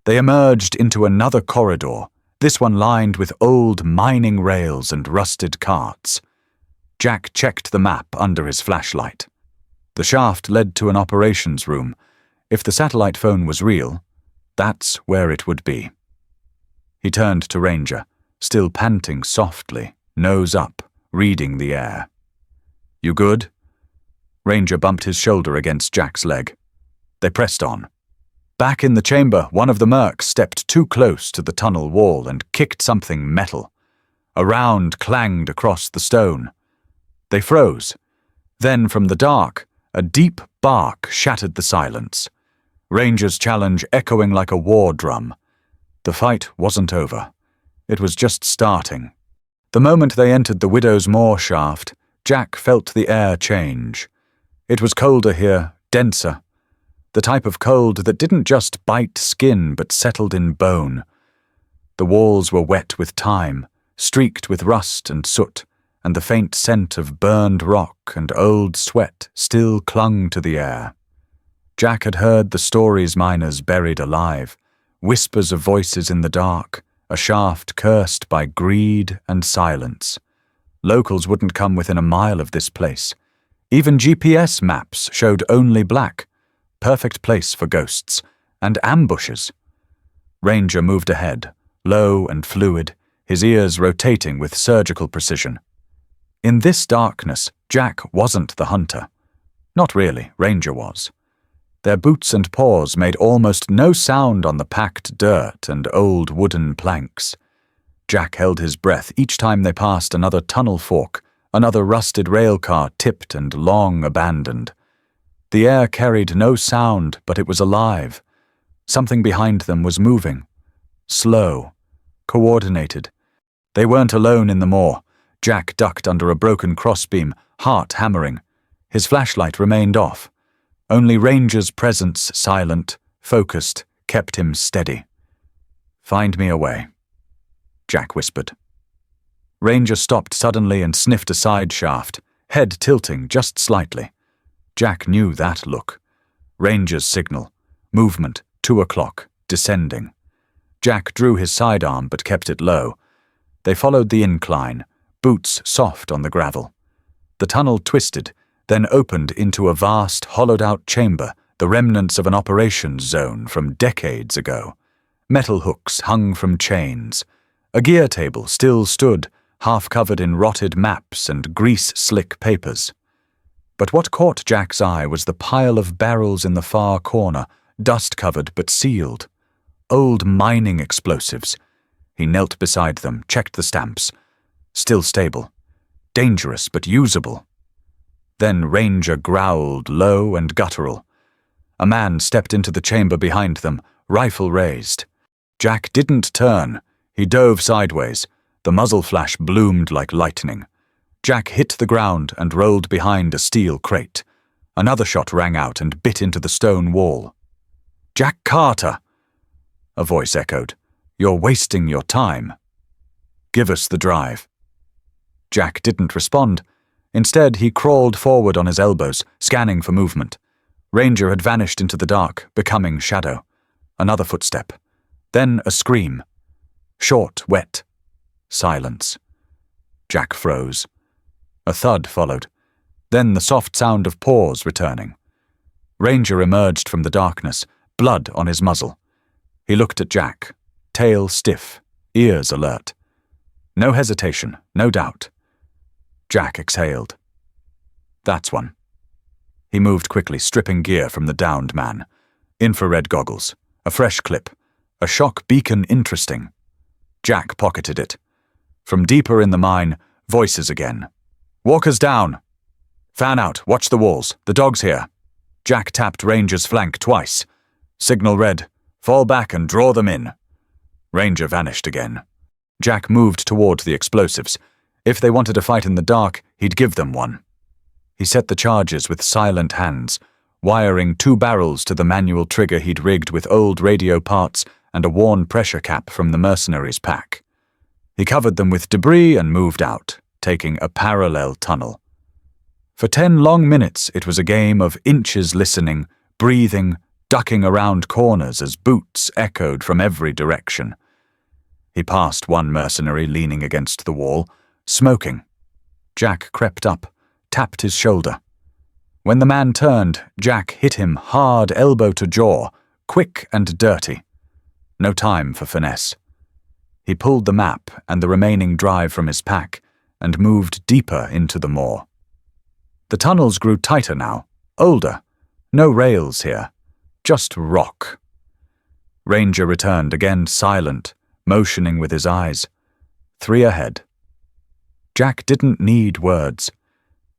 They emerged into another corridor, this one lined with old mining rails and rusted carts. Jack checked the map under his flashlight. The shaft led to an operations room. If the satellite phone was real, that's where it would be. He turned to Ranger, still panting softly, nose up, reading the air. "You good?" Ranger bumped his shoulder against Jack's leg. They pressed on. Back in the chamber, one of the mercs stepped too close to the tunnel wall and kicked something metal. A round clanged across the stone. They froze. Then, from the dark, a deep bark shattered the silence. Ranger's challenge echoing like a war drum. The fight wasn't over. It was just starting. The moment they entered the Widow's Moor shaft, Jack felt the air change. It was colder here, denser. The type of cold that didn't just bite skin but settled in bone. The walls were wet with time, streaked with rust and soot, and the faint scent of burned rock and old sweat still clung to the air. Jack had heard the stories miners buried alive, whispers of voices in the dark, a shaft cursed by greed and silence. Locals wouldn't come within a mile of this place. Even GPS maps showed only black. Perfect place for ghosts, and ambushes. Ranger moved ahead, low and fluid, his ears rotating with surgical precision. In this darkness, Jack wasn't the hunter. Not really, Ranger was. Their boots and paws made almost no sound on the packed dirt and old wooden planks. Jack held his breath each time they passed another tunnel fork, another rusted railcar tipped and long abandoned. The air carried no sound, but it was alive. Something behind them was moving. Slow. Coordinated. They weren't alone in the moor. Jack ducked under a broken crossbeam, heart hammering. His flashlight remained off. Only Ranger's presence, silent, focused, kept him steady. "Find me a way," Jack whispered. Ranger stopped suddenly and sniffed a side shaft, head tilting just slightly. Jack knew that look. Ranger's signal. Movement, 2 o'clock, descending. Jack drew his sidearm but kept it low. They followed the incline, boots soft on the gravel. The tunnel twisted, then opened into a vast, hollowed-out chamber, the remnants of an operations zone from decades ago. Metal hooks hung from chains. A gear table still stood, half covered in rotted maps and grease-slick papers. But what caught Jack's eye was the pile of barrels in the far corner, dust-covered but sealed. Old mining explosives. He knelt beside them, checked the stamps. Still stable. Dangerous but usable. Then Ranger growled, low and guttural. A man stepped into the chamber behind them, rifle raised. Jack didn't turn. He dove sideways. The muzzle flash bloomed like lightning. Jack hit the ground and rolled behind a steel crate. Another shot rang out and bit into the stone wall. "Jack Carter!" A voice echoed. "You're wasting your time. Give us the drive." Jack didn't respond. Instead, he crawled forward on his elbows, scanning for movement. Ranger had vanished into the dark, becoming shadow. Another footstep. Then a scream. Short, wet. Silence. Jack froze. A thud followed. Then the soft sound of paws returning. Ranger emerged from the darkness, blood on his muzzle. He looked at Jack, tail stiff, ears alert. No hesitation, no doubt. Jack exhaled. "That's one." He moved quickly, stripping gear from the downed man. Infrared goggles, a fresh clip, a shock beacon interesting. Jack pocketed it. From deeper in the mine, voices again. "Walker's down. Fan out, watch the walls, the dog's here." Jack tapped Ranger's flank twice. Signal read, "Fall back and draw them in." Ranger vanished again. Jack moved toward the explosives. If they wanted a fight in the dark, he'd give them one. He set the charges with silent hands, wiring 2 barrels to the manual trigger he'd rigged with old radio parts and a worn pressure cap from the mercenaries' pack. He covered them with debris and moved out, taking a parallel tunnel. For 10 long minutes, it was a game of inches listening, breathing, ducking around corners as boots echoed from every direction. He passed one mercenary leaning against the wall, smoking. Jack crept up, tapped his shoulder. When the man turned, Jack hit him hard elbow to jaw, quick and dirty. No time for finesse. He pulled the map and the remaining drive from his pack and moved deeper into the moor. The tunnels grew tighter now, older. No rails here, just rock. Ranger returned, again silent, motioning with his eyes. 3 ahead. Jack didn't need words.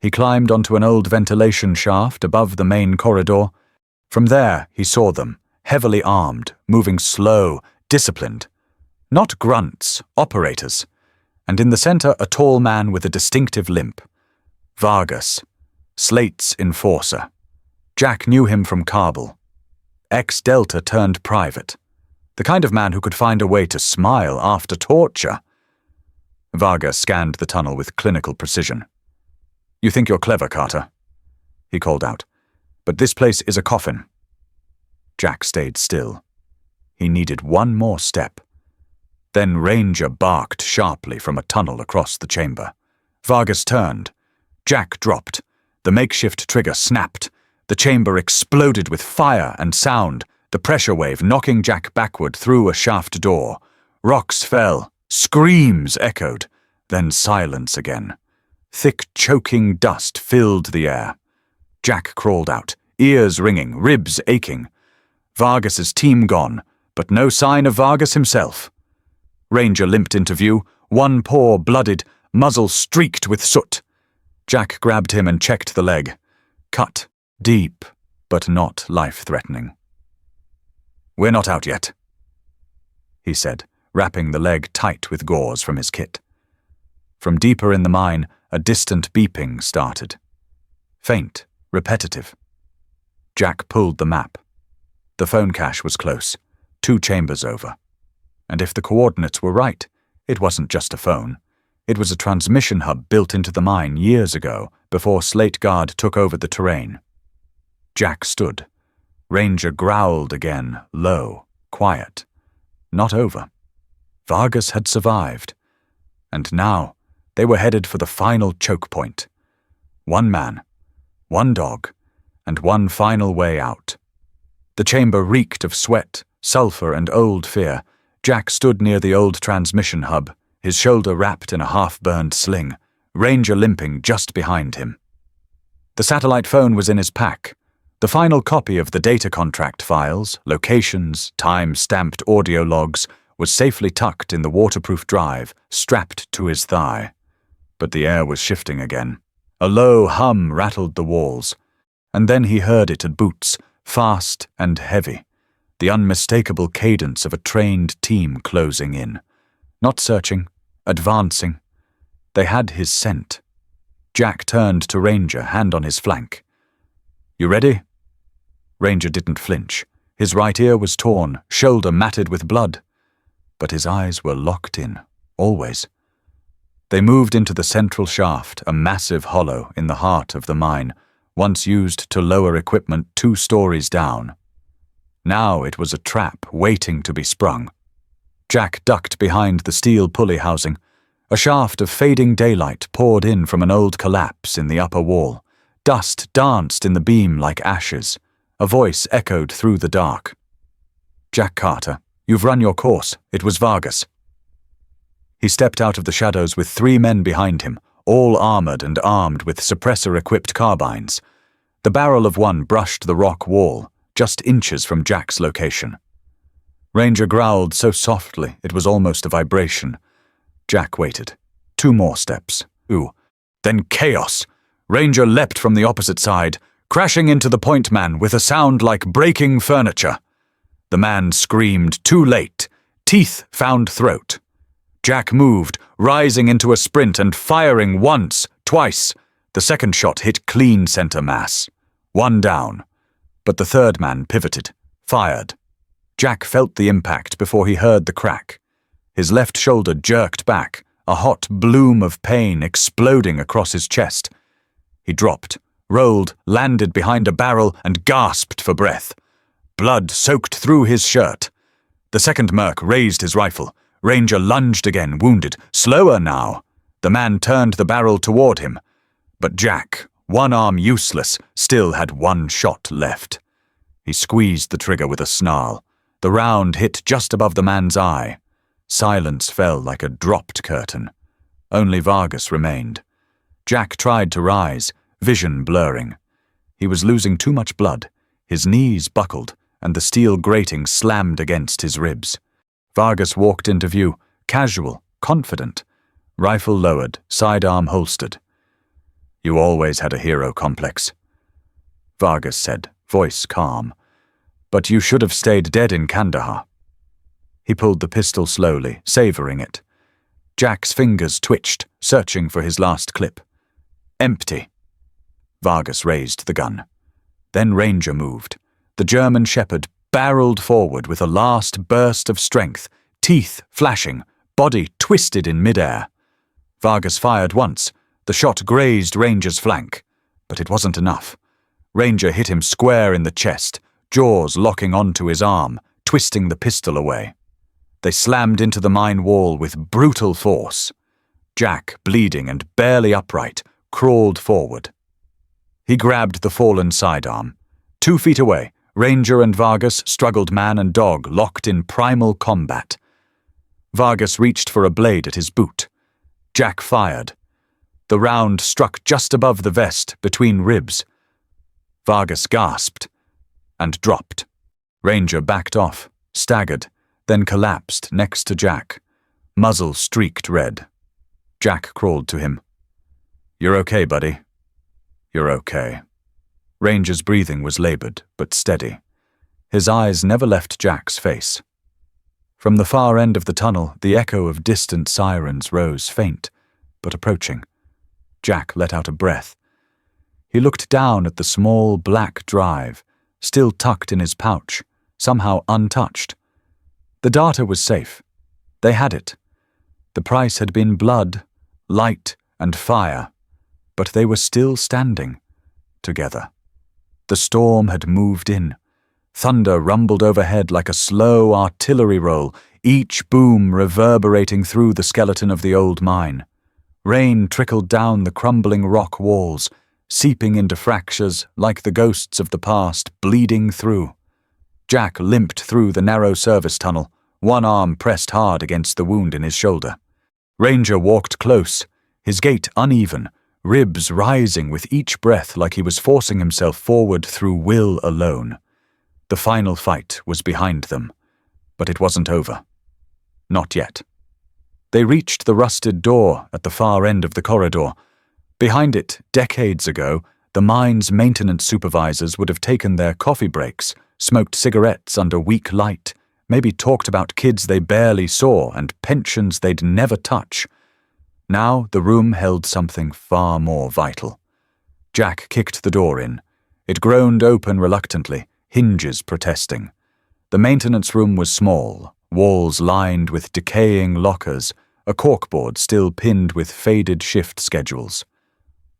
He climbed onto an old ventilation shaft above the main corridor. From there, he saw them, heavily armed, moving slow, disciplined. Not grunts, operators. And in the center, a tall man with a distinctive limp. Vargas, Slate's enforcer. Jack knew him from Kabul. Ex-Delta turned private. The kind of man who could find a way to smile after torture. Vargas scanned the tunnel with clinical precision. "You think you're clever, Carter?" he called out. "But this place is a coffin." Jack stayed still. He needed one more step. Then Ranger barked sharply from a tunnel across the chamber. Vargas turned. Jack dropped. The makeshift trigger snapped. The chamber exploded with fire and sound, the pressure wave knocking Jack backward through a shaft door. Rocks fell. Screams echoed. Then silence again. Thick, choking dust filled the air. Jack crawled out, ears ringing, ribs aching. Vargas's team gone, but no sign of Vargas himself. Ranger limped into view, one paw blooded, muzzle streaked with soot. Jack grabbed him and checked the leg. Cut, deep, but not life-threatening. "We're not out yet," he said, wrapping the leg tight with gauze from his kit. From deeper in the mine, a distant beeping started. Faint, repetitive. Jack pulled the map. The phone cache was close, 2 chambers over. And if the coordinates were right, it wasn't just a phone. It was a transmission hub built into the mine years ago, before Slate Guard took over the terrain. Jack stood. Ranger growled again, low, quiet. Not over. Vargas had survived. And now, they were headed for the final choke point. 1 man, 1 dog, and 1 final way out. The chamber reeked of sweat, sulfur, and old fear. Jack stood near the old transmission hub, his shoulder wrapped in a half-burned sling, Ranger limping just behind him. The satellite phone was in his pack. The final copy of the data contract files, locations, time-stamped audio logs, was safely tucked in the waterproof drive, strapped to his thigh. But the air was shifting again. A low hum rattled the walls. And then he heard it at Boots, fast and heavy. The unmistakable cadence of a trained team closing in. Not searching, advancing. They had his scent. Jack turned to Ranger, hand on his flank. "You ready?" Ranger didn't flinch. His right ear was torn, shoulder matted with blood. But his eyes were locked in, always. They moved into the central shaft, a massive hollow in the heart of the mine, once used to lower equipment 2 stories down. Now it was a trap waiting to be sprung. Jack ducked behind the steel pulley housing. A shaft of fading daylight poured in from an old collapse in the upper wall. Dust danced in the beam like ashes. A voice echoed through the dark. "Jack Carter, you've run your course. It was Vargas." He stepped out of the shadows with 3 men behind him, all armored and armed with suppressor-equipped carbines. The barrel of one brushed the rock wall, just inches from Jack's location. Ranger growled so softly it was almost a vibration. Jack waited. 2 more steps. Ooh. Then chaos. Ranger leapt from the opposite side, crashing into the point man with a sound like breaking furniture. The man screamed too late. Teeth found throat. Jack moved, rising into a sprint and firing once, twice. The second shot hit clean center mass. 1 down. But the third man pivoted, fired. Jack felt the impact before he heard the crack. His left shoulder jerked back, a hot bloom of pain exploding across his chest. He dropped, rolled, landed behind a barrel, and gasped for breath. blood soaked through his shirt. The second merc raised his rifle. Ranger lunged again, wounded. Slower now. The man turned the barrel toward him. But Jack, one arm useless, still had one shot left. He squeezed the trigger with a snarl. The round hit just above the man's eye. Silence fell like a dropped curtain. Only Vargas remained. Jack tried to rise, vision blurring. He was losing too much blood. His knees buckled, and the steel grating slammed against his ribs. Vargas walked into view, casual, confident. Rifle lowered, sidearm holstered. "You always had a hero complex," Vargas said, voice calm. "But you should have stayed dead in Kandahar." He pulled the pistol slowly, savoring it. Jack's fingers twitched, searching for his last clip. Empty. Vargas raised the gun. Then Ranger moved. The German shepherd barreled forward with a last burst of strength, teeth flashing, body twisted in midair. Vargas fired once. The shot grazed Ranger's flank, but it wasn't enough. Ranger hit him square in the chest, jaws locking onto his arm, twisting the pistol away. They slammed into the mine wall with brutal force. Jack, bleeding and barely upright, crawled forward. He grabbed the fallen sidearm. 2 feet away, Ranger and Vargas struggled man and dog, locked in primal combat. Vargas reached for a blade at his boot. Jack fired. The round struck just above the vest, between ribs. Vargas gasped and dropped. Ranger backed off, staggered, then collapsed next to Jack. Muzzle streaked red. Jack crawled to him. "You're okay, buddy." "You're okay." Ranger's breathing was labored, but steady. His eyes never left Jack's face. From the far end of the tunnel, the echo of distant sirens rose, faint, but approaching. Jack let out a breath. He looked down at the small black drive, still tucked in his pouch, somehow untouched. The data was safe. They had it. The price had been blood, light, and fire, but they were still standing, together. The storm had moved in. Thunder rumbled overhead like a slow artillery roll, each boom reverberating through the skeleton of the old mine. Rain trickled down the crumbling rock walls, seeping into fractures like the ghosts of the past, bleeding through. Jack limped through the narrow service tunnel, one arm pressed hard against the wound in his shoulder. Ranger walked close, his gait uneven, ribs rising with each breath like he was forcing himself forward through will alone. The final fight was behind them, but it wasn't over. Not yet. They reached the rusted door at the far end of the corridor. Behind it, decades ago, the mine's maintenance supervisors would have taken their coffee breaks, smoked cigarettes under weak light, maybe talked about kids they barely saw and pensions they'd never touch. Now the room held something far more vital. Jack kicked the door in. It groaned open reluctantly, hinges protesting. The maintenance room was small, walls lined with decaying lockers, a corkboard still pinned with faded shift schedules.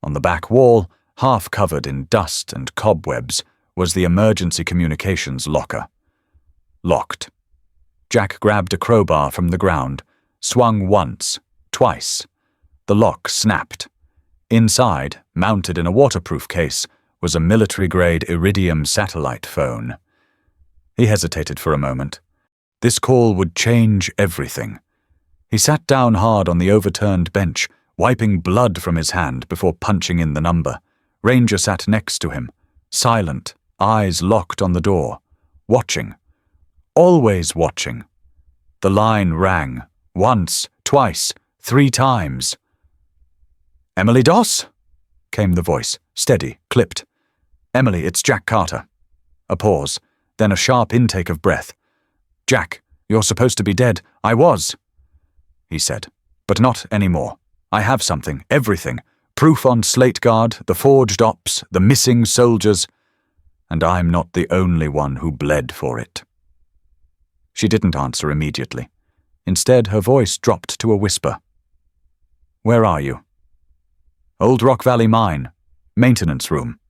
On the back wall, half covered in dust and cobwebs, was the emergency communications locker. Locked. Jack grabbed a crowbar from the ground, swung once, twice. The lock snapped. Inside, mounted in a waterproof case, was a military-grade Iridium satellite phone. He hesitated for a moment. This call would change everything. He sat down hard on the overturned bench, wiping blood from his hand before punching in the number. Ranger sat next to him, silent, eyes locked on the door, watching. Always watching. The line rang, once, twice, 3 times. "Emily Doss?" came the voice, steady, clipped. "Emily, it's Jack Carter." A pause, then a sharp intake of breath. "Jack, you're supposed to be dead. I was," he said, "but not anymore. I have something, everything. Proof on slate guard, the forged ops, the missing soldiers, and I'm not the only one who bled for it." She didn't answer immediately. Instead, her voice dropped to a whisper. "Where are you?" "Old Rock Valley Mine. Maintenance room.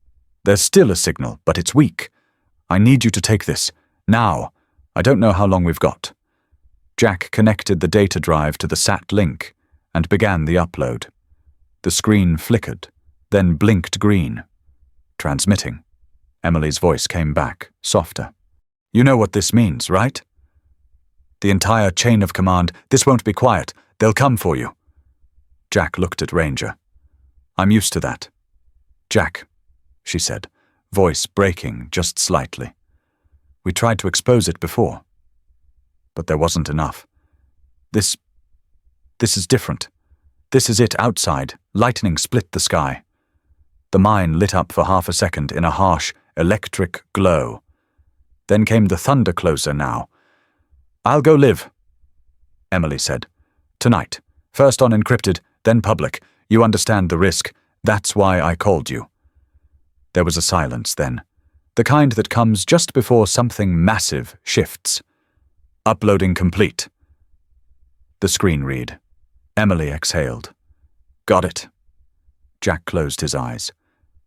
There's still a signal, but it's weak. I need you to take this. Now. I don't know how long we've got." Jack connected the data drive to the SAT link and began the upload. The screen flickered, then blinked green. "Transmitting." Emily's voice came back, softer. "You know what this means, right?" "The entire chain of command. This won't be quiet. They'll come for you." Jack looked at Ranger. "I'm used to that." "Jack," she said, voice breaking just slightly. "We tried to expose it before. But there wasn't enough. This is different. This is it outside. Lightning split the sky." The mine lit up for half a second in a harsh, electric glow. Then came the thunder closer now. "I'll go live," Emily said. "Tonight. First on encrypted, then public. You understand the risk. That's why I called you." There was a silence then, the kind that comes just before something massive shifts. "Uploading complete." The screen read. Emily exhaled. "Got it." Jack closed his eyes.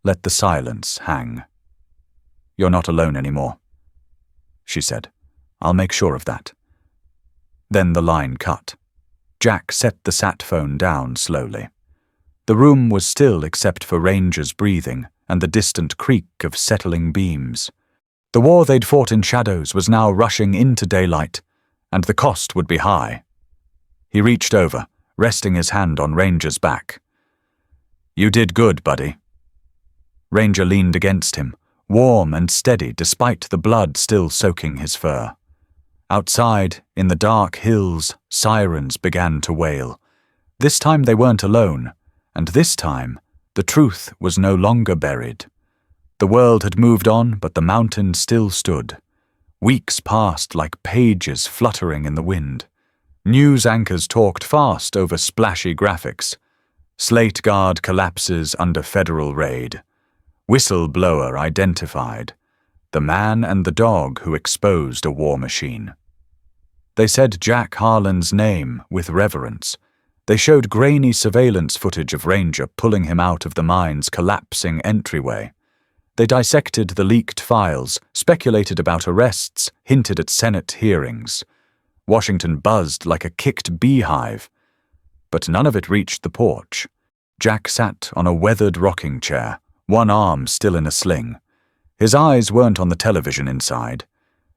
Let the silence hang. "You're not alone anymore," she said. "I'll make sure of that." Then the line cut. Jack set the sat phone down slowly. The room was still except for Ranger's breathing and the distant creak of settling beams. The war they'd fought in shadows was now rushing into daylight, and the cost would be high. He reached over, resting his hand on Ranger's back. "You did good, buddy." Ranger leaned against him, warm and steady despite the blood still soaking his fur. Outside, in the dark hills, sirens began to wail. This time they weren't alone, and this time the truth was no longer buried. The world had moved on, but the mountain still stood. Weeks passed like pages fluttering in the wind. News anchors talked fast over splashy graphics. Slate Guard collapses under federal raid. Whistleblower identified. The man and the dog who exposed a war machine. They said Jack Harlan's name with reverence. They showed grainy surveillance footage of Ranger pulling him out of the mine's collapsing entryway. They dissected the leaked files, speculated about arrests, hinted at Senate hearings. Washington buzzed like a kicked beehive. But none of it reached the porch. Jack sat on a weathered rocking chair, one arm still in a sling. His eyes weren't on the television inside.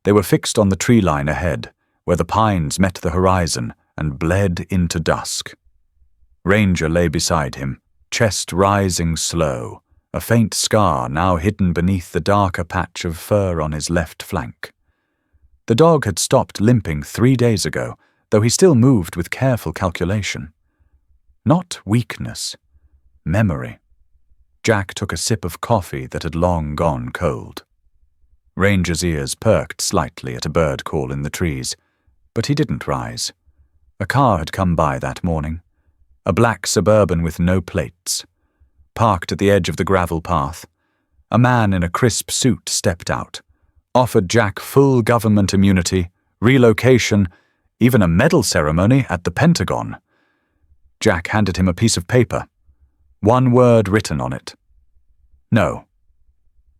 They were fixed on the tree line ahead, where the pines met the horizon and bled into dusk. Ranger lay beside him, chest rising slow, a faint scar now hidden beneath the darker patch of fur on his left flank. The dog had stopped limping 3 days ago, though he still moved with careful calculation. Not weakness, memory. Jack took a sip of coffee that had long gone cold. Ranger's ears perked slightly at a bird call in the trees, but he didn't rise. A car had come by that morning, a black Suburban with no plates. Parked at the edge of the gravel path, a man in a crisp suit stepped out, offered Jack full government immunity, relocation, even a medal ceremony at the Pentagon. Jack handed him a piece of paper, one word written on it. "No."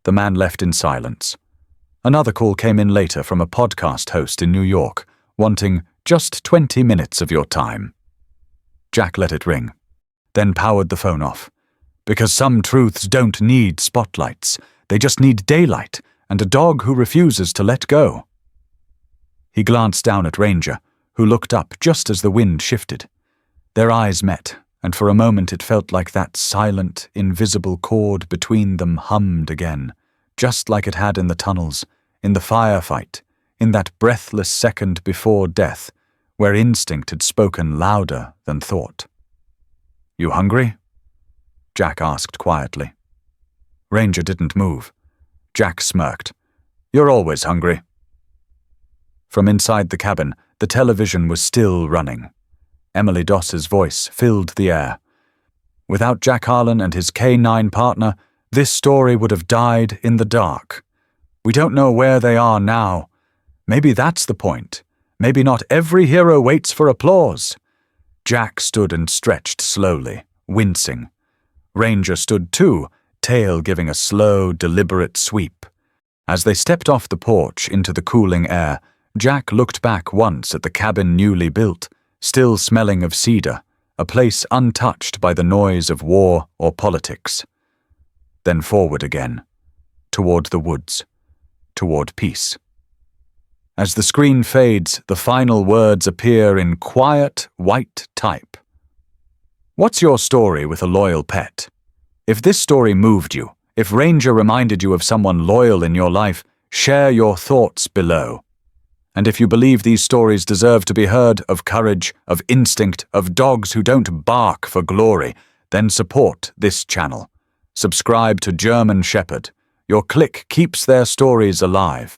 The man left in silence. Another call came in later from a podcast host in New York, wanting just 20 minutes of your time. Jack let it ring, then powered the phone off. Because some truths don't need spotlights, they just need daylight and a dog who refuses to let go. He glanced down at Ranger, who looked up just as the wind shifted. Their eyes met, and for a moment it felt like that silent, invisible cord between them hummed again, just like it had in the tunnels, in the firefight, in that breathless second before death, where instinct had spoken louder than thought. "You hungry?" Jack asked quietly. Ranger didn't move. Jack smirked. "You're always hungry." From inside the cabin, the television was still running. Emily Doss's voice filled the air. Without Jack Harlan and his K9 partner, this story would have died in the dark. We don't know where they are now. Maybe that's the point. Maybe not every hero waits for applause. Jack stood and stretched slowly, wincing. Ranger stood too, tail giving a slow, deliberate sweep. As they stepped off the porch into the cooling air, Jack looked back once at the cabin newly built, still smelling of cedar, a place untouched by the noise of war or politics. Then forward again, toward the woods, toward peace. As the screen fades, the final words appear in quiet, white type. What's your story with a loyal pet? If this story moved you, if Ranger reminded you of someone loyal in your life, share your thoughts below. And if you believe these stories deserve to be heard, of courage, of instinct, of dogs who don't bark for glory, then support this channel. Subscribe to German Shepherd. Your click keeps their stories alive.